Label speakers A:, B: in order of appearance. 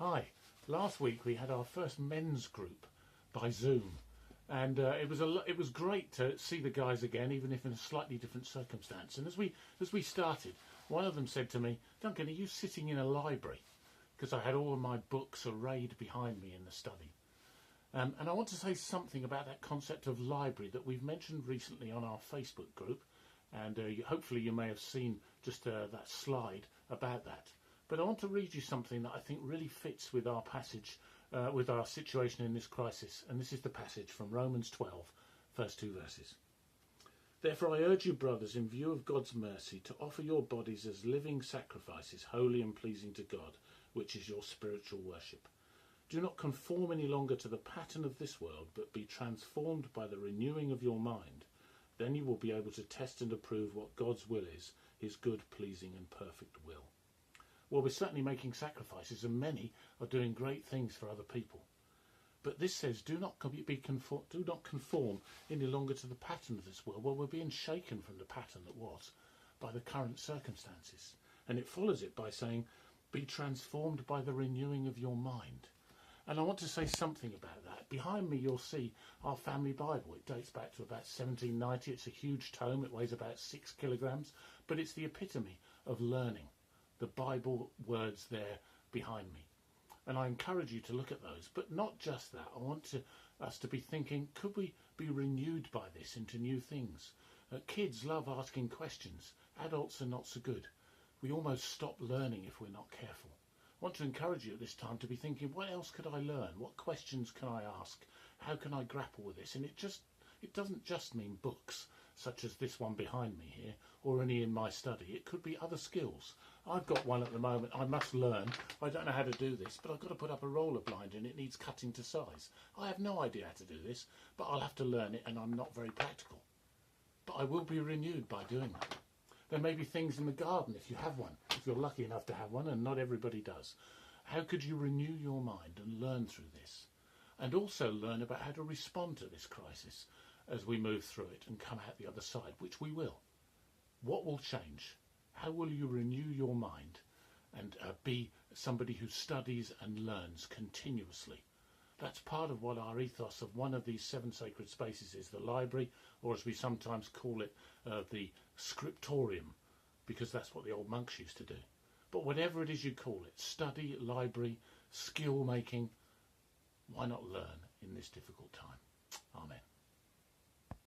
A: Hi. Last week we had our first men's group by Zoom, and it was great to see the guys again, even if in a slightly different circumstance. And as we started, one of them said to me, "Duncan, are you sitting in a library?" Because I had all of my books arrayed behind me in the study. And I want to say something about that concept of library that we've mentioned recently on our Facebook group, and hopefully you may have seen just that slide about that. But I want to read you something that I think really fits with our passage, with our situation in this crisis. And this is the passage from Romans 12, first 2 verses. "Therefore I urge you, brothers, in view of God's mercy, to offer your bodies as living sacrifices, holy and pleasing to God, which is your spiritual worship. Do not conform any longer to the pattern of this world, but be transformed by the renewing of your mind. Then you will be able to test and approve what God's will is, his good, pleasing and perfect will." Well, we're certainly making sacrifices, and many are doing great things for other people. But this says, do not conform any longer to the pattern of this world. Well, we're being shaken from the pattern that was by the current circumstances. And it follows it by saying, be transformed by the renewing of your mind. And I want to say something about that. Behind me, you'll see our family Bible. It dates back to about 1790. It's a huge tome. It weighs about 6 kilograms, but it's the epitome of learning. The Bible words there behind me. And I encourage you to look at those. But not just that. I want us to be thinking, could we be renewed by this into new things? Kids love asking questions. Adults are not so good. We almost stop learning if we're not careful. I want to encourage you at this time to be thinking, what else could I learn? What questions can I ask? How can I grapple with this? And it doesn't just mean books, such as this one behind me here, or any in my study. It could be other skills. I've got one at the moment I must learn. I don't know how to do this, but I've got to put up a roller blind and it needs cutting to size. I have no idea how to do this, but I'll have to learn it, and I'm not very practical. But I will be renewed by doing that. There may be things in the garden, if you have one, if you're lucky enough to have one, and not everybody does. How could you renew your mind and learn through this? And also learn about how to respond to this crisis as we move through it and come out the other side, which we will. What will change? How will you renew your mind and be somebody who studies and learns continuously? That's part of what our ethos of one of these 7 sacred spaces is, the library, or as we sometimes call it, the scriptorium, because that's what the old monks used to do. But whatever it is you call it, study, library, skill making, why not learn in this difficult time? Amen.